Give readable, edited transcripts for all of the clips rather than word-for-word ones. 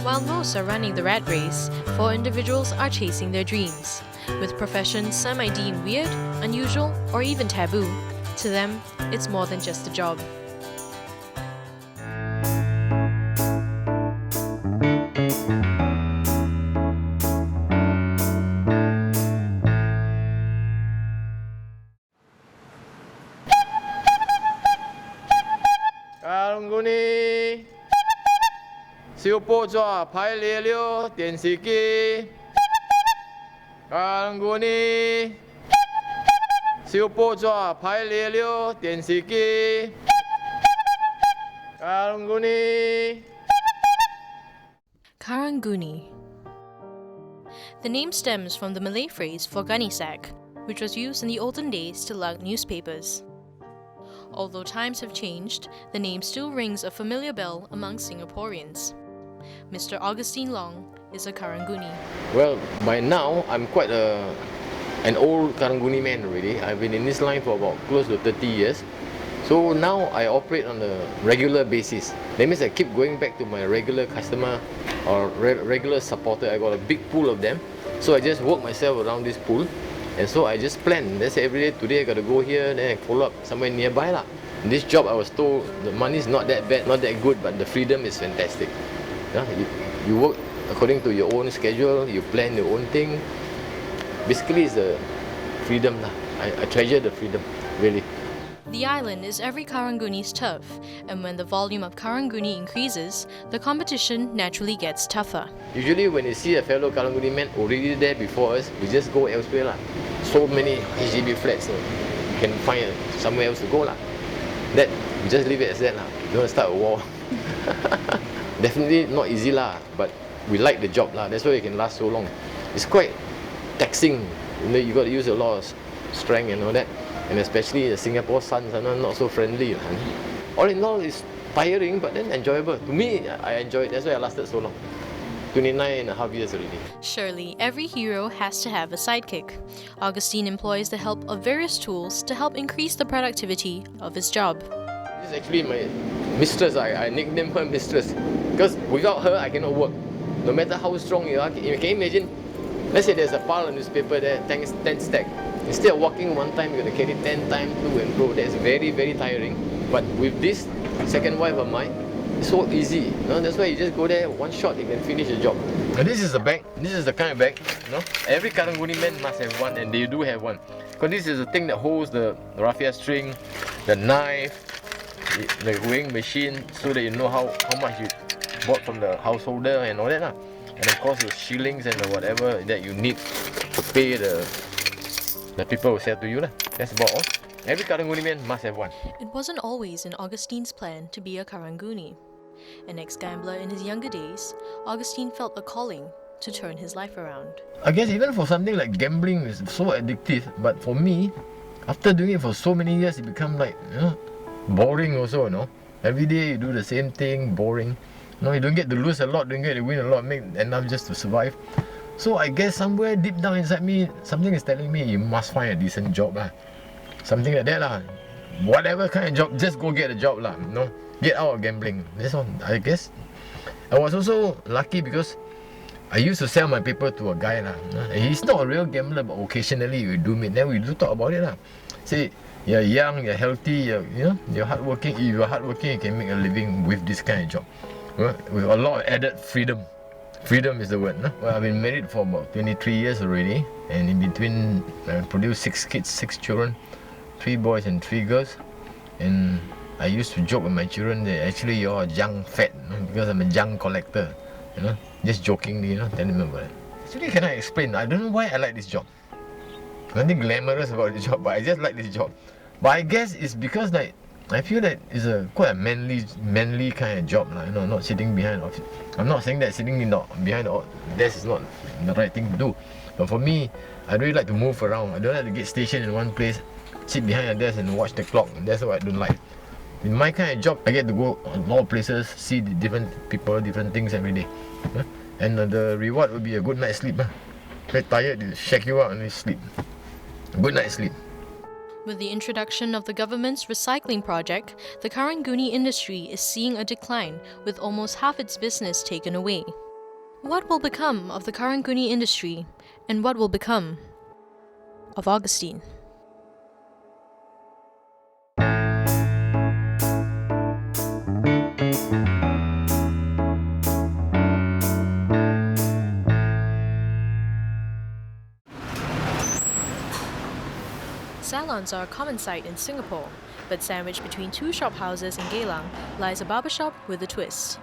While most are running the rat race, 4 individuals are chasing their dreams. With professions some might deem weird, unusual, or even taboo, to them, it's more than just a job. Karang Guni, 小波抓排列了电视机。Karang Guni, 小波抓排列了电视机。Karang Guni. Karang Guni. The name stems from the Malay phrase for gunny sack, which was used in the olden days to lug newspapers. Although times have changed, the name still rings a familiar bell among Singaporeans. Mr. Augustine Long is a Karang Guni. Well, by now I'm quite an old Karang Guni man already. I've been in this line for about close to 30 years. So now I operate on a regular basis. That means I keep going back to my regular customer or regular supporter. I got a big pool of them. So I just work myself around this pool. And so I just plan. Let's say every day, today I got to go here, then I follow up somewhere nearby lah. In this job I was told the money is not that bad, not that good, but the freedom is fantastic. Yeah, you work according to your own schedule, you plan your own thing. Basically it's the freedom lah. I treasure the freedom, really. The island is every Karang Guni's turf, and when the volume of Karang Guni increases, the competition naturally gets tougher. Usually when you see a fellow Karang Guni man already there before us, we just go elsewhere lah. So many HDB flats, so you can find somewhere else to go lah. That, we just leave it as that lah. You don't want to start a war. Definitely not easy lah, but we like the job lah. That's why we can last so long. It's quite taxing. You got to use a lot of strength and all that. And especially the Singapore suns are not so friendly. All in all, it's tiring but then enjoyable. To me, I enjoy it. That's why I lasted so long. 29.5 years already. Surely, every hero has to have a sidekick. Augustine employs the help of various tools to help increase the productivity of his job. This is actually my mistress. I nicknamed her mistress. Because without her, I cannot work. No matter how strong you are, can you imagine? Let's say there's a pile of newspaper there, 10 stack. Instead of walking one time, you got to carry 10 times to and fro. That's very, very tiring. But with this second wife of mine, it's so easy. You know? That's why you just go there, one shot, you can finish the job. Now this is the bag. This is the kind of bag. You know? Every Karang Guni man must have one, and they do have one. Because this is the thing that holds the raffia string, the knife, the weighing machine, so that you know how much you bought from the householder and all that lah. And of course the shillings and the whatever that you need to pay the people who sell to you lah. That's about all. Every Karang Guni man must have one. It wasn't always in Augustine's plan to be a Karang Guni. An ex-gambler in his younger days, Augustine felt a calling to turn his life around. I guess even for something like gambling is so addictive, but for me, after doing it for so many years, it becomes like, boring also, you know. Every day you do the same thing, boring. No, you don't get to lose a lot, don't get to win a lot, make enough just to survive. So I guess somewhere deep down inside me, something is telling me you must find a decent job lah. Something like that lah. Whatever kind of job, just go get a job lah. No, get out of gambling. That's all. I guess I was also lucky because I used to sell my paper to a guy lah. He's not a real gambler, but occasionally we do meet. Then we do talk about it lah. Say you're young, you're healthy, you're hardworking. If you're hardworking, you can make a living with this kind of job. With a lot of added freedom. Freedom is the word. No? Well, I've been married for about 23 years already, and in between I produced 6 kids, 6 children, 3 boys and 3 girls. And I used to joke with my children that actually you're junk fat, because I'm a junk collector. Just jokingly, tell them about it. Actually, can I explain? I don't know why I like this job. Nothing glamorous about the job, but I just like this job. But I guess it's because I feel that it's quite a manly kind of job, not sitting behind office. I'm not saying that sitting behind the desk is not the right thing to do. But for me, I really like to move around. I don't like to get stationed in one place, sit behind a desk and watch the clock. That's what I don't like. In my kind of job, I get to go a lot of places, see the different people, different things every day. And the reward will be a good night's sleep. Very tired, they shake you out and you sleep. Good night's sleep. With the introduction of the government's recycling project, the Karang Guni industry is seeing a decline, with almost half its business taken away. What will become of the Karang Guni industry, and what will become of Augustine? Salons are a common sight in Singapore, but sandwiched between two shophouses in Geylang lies a barbershop with a twist.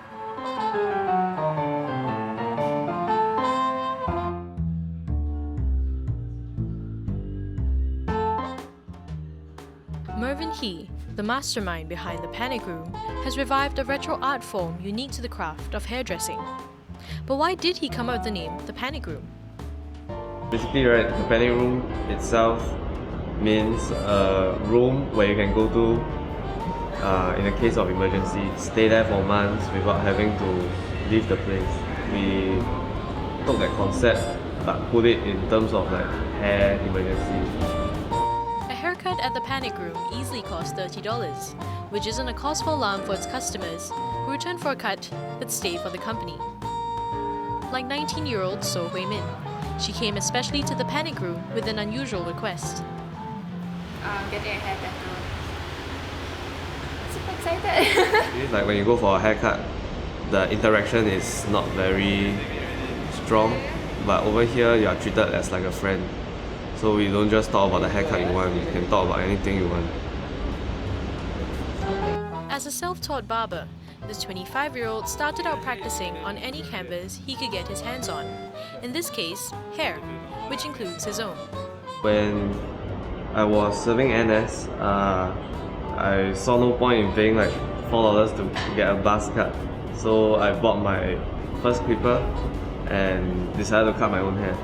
Mervyn He, the mastermind behind the Panic Room, has revived a retro art form unique to the craft of hairdressing. But why did he come up with the name the Panic Room? Basically, right, the panic room itself means a room where you can go to in a case of emergency, stay there for months without having to leave the place. We took that concept but put it in terms of like hair emergency. A haircut at the Panic Room easily costs $30, which isn't a cause for alarm for its customers, who return for a cut but stay for the company. Like 19-year-old So Hui Min, she came especially to the Panic Room with an unusual request. Getting a hair tattoo. Super excited. It's like when you go for a haircut, the interaction is not very strong, but over here you are treated as like a friend. So we don't just talk about the haircut you want, you can talk about anything you want. As a self-taught barber, this 25-year-old started out practicing on any canvas he could get his hands on. In this case, hair, which includes his own. When I was serving NS, I saw no point in paying like $4 to get a buzz cut. So I bought my first clipper and decided to cut my own hair.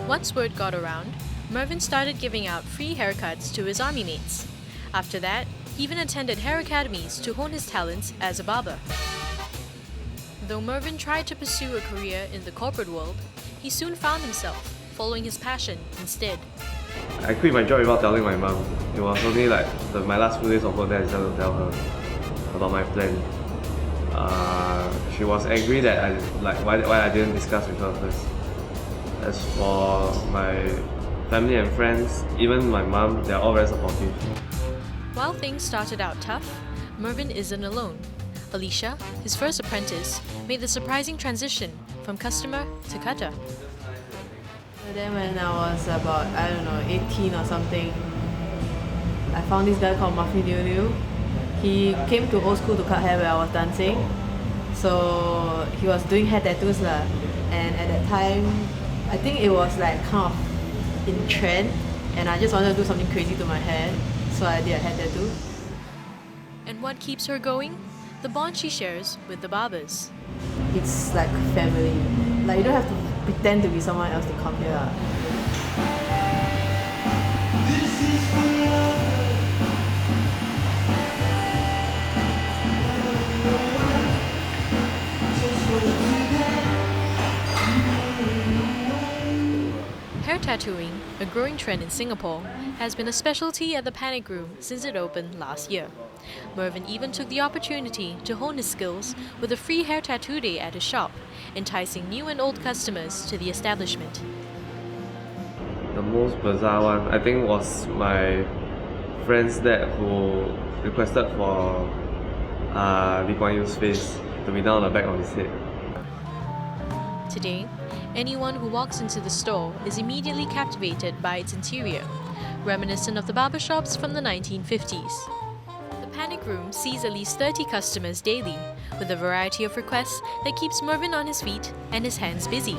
Once word got around, Mervyn started giving out free haircuts to his army mates. After that, he even attended hair academies to hone his talents as a barber. Though Mervyn tried to pursue a career in the corporate world, he soon found himself following his passion instead. I quit my job without telling my mom. It was only like my last few days of work that I decided to tell her about my plan. She was angry that why I didn't discuss with her first. As for my family and friends, even my mom, they are all very supportive. While things started out tough, Mervyn isn't alone. Alicia, his first apprentice, made the surprising transition from customer to cutter. Then when I was about, 18 or something, I found this guy called Muffy Liu Liu. He came to old school to cut hair where I was dancing. So he was doing hair tattoos lah. And at that time, I think it was like kind of in trend, and I just wanted to do something crazy to my hair, so I did a hair tattoo. And what keeps her going? The bond she shares with the barbers. It's like family. Like you don't have to pretend to be someone else to come here. Hair tattooing, a growing trend in Singapore, has been a specialty at the Panic Room since it opened last year. Mervyn even took the opportunity to hone his skills with a free hair tattoo day at his shop, enticing new and old customers to the establishment. The most bizarre one, I think, was my friend's dad who requested for Lee Kuan Yew's face to be down on the back of his head. Today, anyone who walks into the store is immediately captivated by its interior, reminiscent of the barbershops from the 1950s. The Panic Room sees at least 30 customers daily, with a variety of requests that keeps Mervyn on his feet and his hands busy.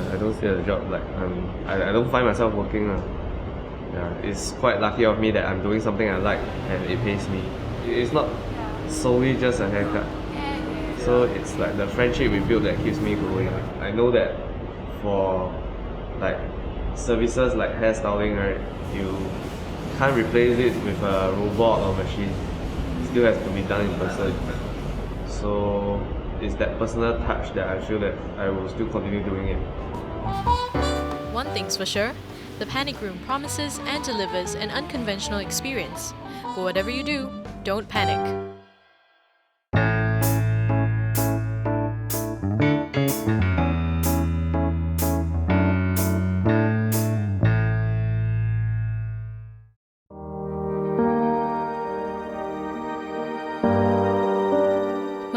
I don't see a job like I don't find myself working. Yeah, it's quite lucky of me that I'm doing something I like and it pays me. It's not solely just a haircut. So it's like the friendship we build that keeps me going. I know that for like services like hairstyling, right, you can't replace it with a robot or machine. It still has to be done in person. So it's that personal touch that I feel that I will still continue doing it. One thing's for sure, the Panic Room promises and delivers an unconventional experience. But whatever you do, don't panic.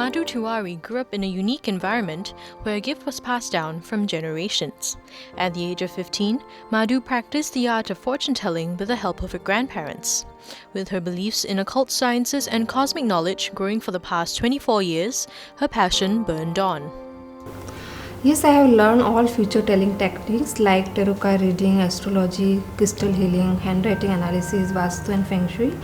Madhu Tiwari grew up in a unique environment where a gift was passed down from generations. At the age of 15, Madhu practiced the art of fortune-telling with the help of her grandparents. With her beliefs in occult sciences and cosmic knowledge growing for the past 24 years, her passion burned on. Yes, I have learned all future telling techniques like tarot card reading, astrology, crystal healing, handwriting analysis, Vastu and Feng Shui.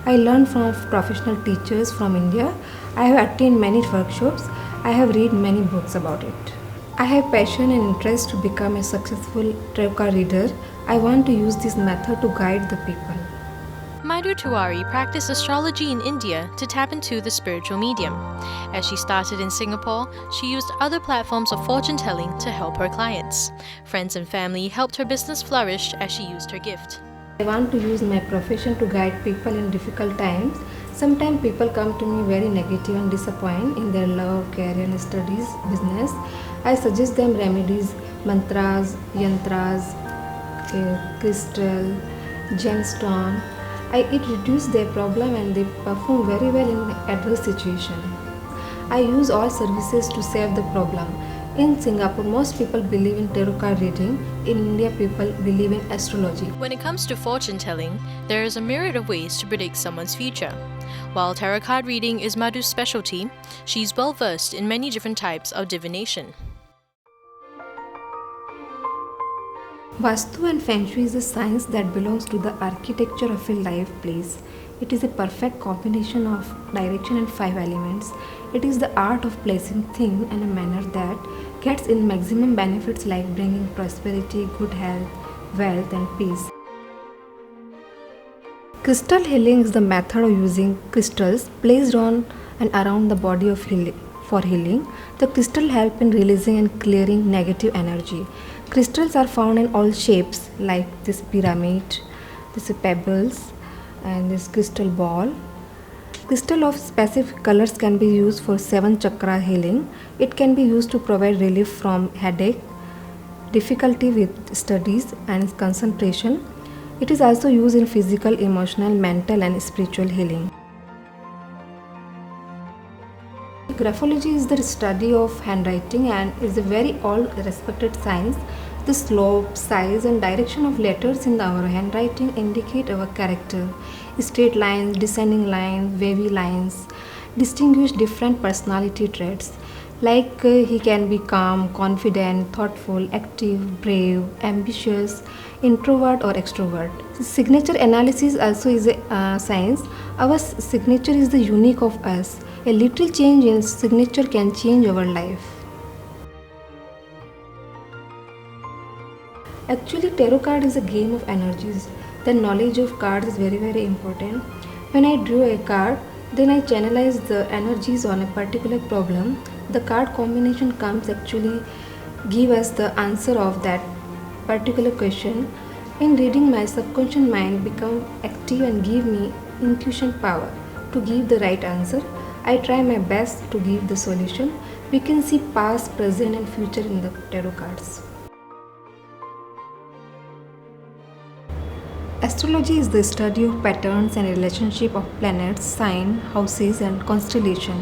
I learned from professional teachers from India. I have attended many workshops. I have read many books about it. I have passion and interest to become a successful tarot card reader. I want to use this method to guide the people. Madhu Tiwari practiced astrology in India to tap into the spiritual medium. As she started in Singapore, she used other platforms of fortune-telling to help her clients. Friends and family helped her business flourish as she used her gift. I want to use my profession to guide people in difficult times. Sometimes people come to me very negative and disappointed in their love, career and studies, business. I suggest them remedies, mantras, yantras, crystal, gemstone. It reduces their problem and they perform very well in adverse situation. I use all services to save the problem. In Singapore, most people believe in tarot card reading. In India, people believe in astrology. When it comes to fortune-telling, there is a myriad of ways to predict someone's future. While tarot card reading is Madhu's specialty, she's well-versed in many different types of divination. Vastu and Feng Shui is a science that belongs to the architecture of a life place. It is a perfect combination of direction and 5 elements. It is the art of placing things in a manner that gets in maximum benefits like bringing prosperity, good health, wealth and peace. Crystal healing is the method of using crystals placed on and around the body of for healing. The crystal help in releasing and clearing negative energy. Crystals are found in all shapes like this pyramid, this pebbles and this crystal ball. Crystal of specific colors can be used for 7 chakra healing. It can be used to provide relief from headache, difficulty with studies and concentration. It is also used in physical, emotional, mental and spiritual healing. Graphology is the study of handwriting and is a very old respected science. The slope, size and direction of letters in our handwriting indicate our character. Straight lines, descending lines, wavy lines distinguish different personality traits. Like he can be calm, confident, thoughtful, active, brave, ambitious, introvert or extrovert. Signature analysis also is a science. Our signature is the unique of us. A little change in signature can change our life. Actually, tarot card is a game of energies. The knowledge of cards is very important. When I drew a card, then I channelize the energies on a particular problem. The card combination comes actually give us the answer of that particular question. In reading, my subconscious mind become active and give me intuition power to give the right answer. I try my best to give the solution. We can see past, present and future in the tarot cards. Astrology is the study of patterns and relationship of planets, signs, houses and constellation.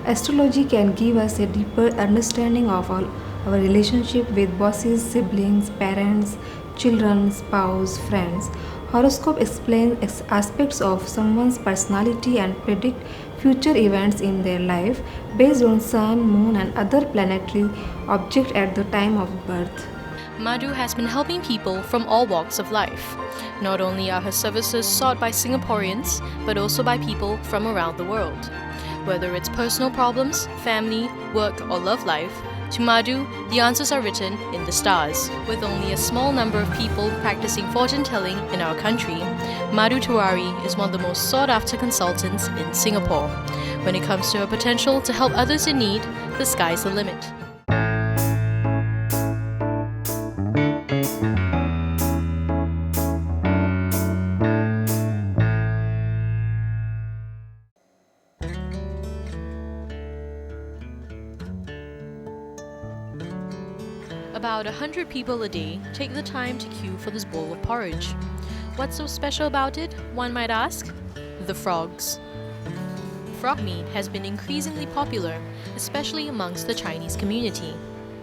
Astrology can give us a deeper understanding of our relationship with bosses, siblings, parents, children, spouse, friends. Horoscope explains aspects of someone's personality and predict future events in their life based on sun, moon and other planetary objects at the time of birth. Madhu has been helping people from all walks of life. Not only are her services sought by Singaporeans, but also by people from around the world. Whether it's personal problems, family, work or love life, to Madhu, the answers are written in the stars. With only a small number of people practicing fortune-telling in our country, Madhu Tiwari is one of the most sought-after consultants in Singapore. When it comes to her potential to help others in need, the sky's the limit. About 100 people a day take the time to queue for this bowl of porridge. What's so special about it, one might ask? The frogs. frog meat has been increasingly popular, especially amongst the Chinese community.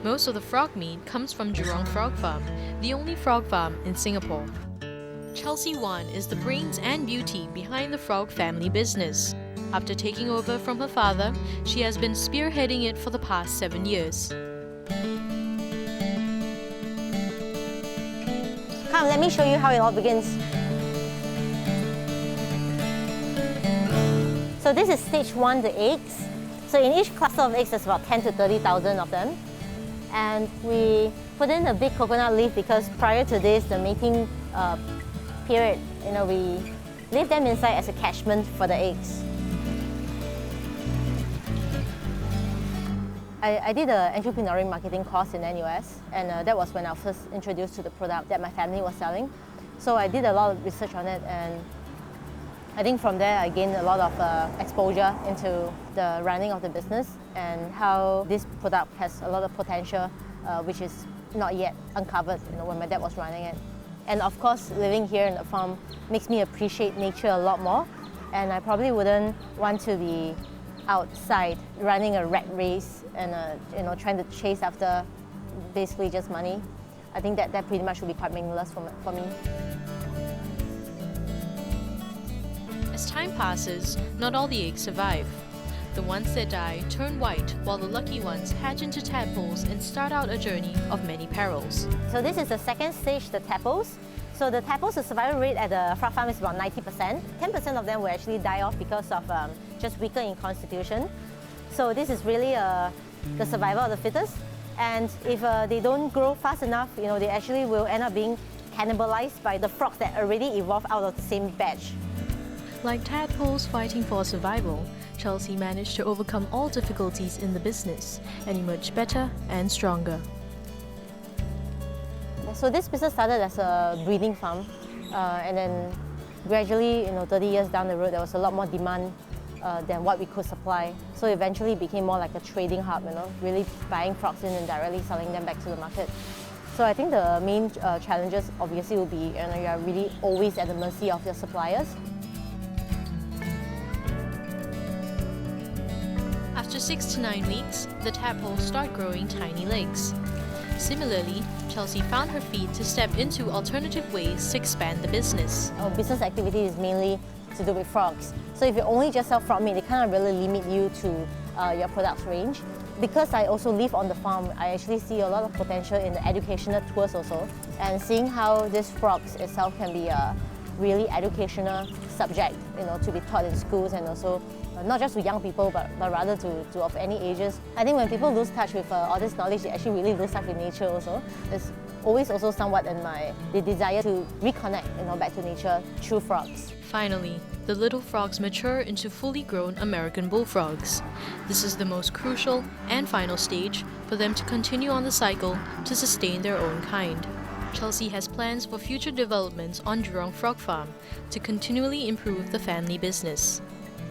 Most of the frog meat comes from Jurong Frog Farm, the only frog farm in Singapore. Chelsea Wan is the brains and beauty behind the frog family business. After taking over from her father, she has been spearheading it for the past 7 years. Come, let me show you how it all begins. So this is stage 1, the eggs. So in each cluster of eggs, there's about 10 to 30,000 of them. And we put in a big coconut leaf because prior to this, the mating period, we leave them inside as a catchment for the eggs. I did an entrepreneurial marketing course in NUS, and that was when I was first introduced to the product that my family was selling. So I did a lot of research on it, and I think from there I gained a lot of exposure into the running of the business and how this product has a lot of potential, which is not yet uncovered when my dad was running it. And of course, living here in the farm makes me appreciate nature a lot more, and I probably wouldn't want to be outside running a rat race and trying to chase after basically just money. I think that pretty much would be quite meaningless for me. As time passes, not all the eggs survive. The ones that die turn white, while the lucky ones hatch into tadpoles and start out a journey of many perils. So this is the second stage, the tadpoles. So the tadpoles, the survival rate at the frog farm is about 90%. 10% of them will actually die off because of just weaker in constitution. So this is really the survival of the fittest. And if they don't grow fast enough, they actually will end up being cannibalized by the frogs that already evolved out of the same batch. Like tadpoles fighting for survival, Chelsea managed to overcome all difficulties in the business and emerge better and stronger. So this business started as a breeding farm, and then gradually, 30 years down the road, there was a lot more demand than what we could supply. So eventually it became more like a trading hub, really buying frogs in and directly selling them back to the market. So I think the main challenges obviously will be, you are really always at the mercy of your suppliers. After 6 to 9 weeks, the tadpoles start growing tiny legs. Similarly, Chelsea found her feet to step into alternative ways to expand the business. Our business activity is mainly to do with frogs. So if you only just sell frog meat, they kind of really limit you to your products range. Because I also live on the farm, I actually see a lot of potential in the educational tours also. And seeing how these frogs itself can be a really educational subject, to be taught in schools, and also not just to young people, but rather to of any ages. I think when people lose touch with all this knowledge, they actually really lose touch with nature also. There's always also somewhat in the desire to reconnect, back to nature through frogs. Finally, the little frogs mature into fully grown American bullfrogs. This is the most crucial and final stage for them to continue on the cycle to sustain their own kind. Chelsea has plans for future developments on Jurong Frog Farm to continually improve the family business.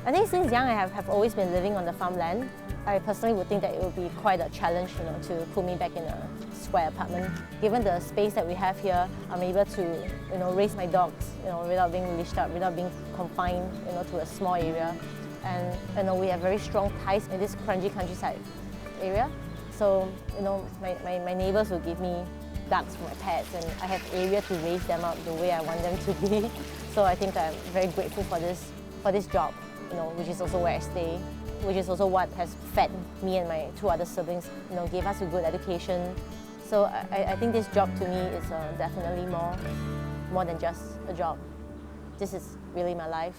I think since young I have always been living on the farmland. I personally would think that it would be quite a challenge, to put me back in a square apartment. Given the space that we have here, I'm able to, raise my dogs, without being leashed up, without being confined, to a small area. And, we have very strong ties in this crunchy countryside area. So, my neighbors will give me ducks for my pets, and I have area to raise them up the way I want them to be. So I think I'm very grateful for this job, which is also where I stay, which is also what has fed me and my 2 other siblings, gave us a good education. So I think this job to me is definitely more than just a job. This is really my life.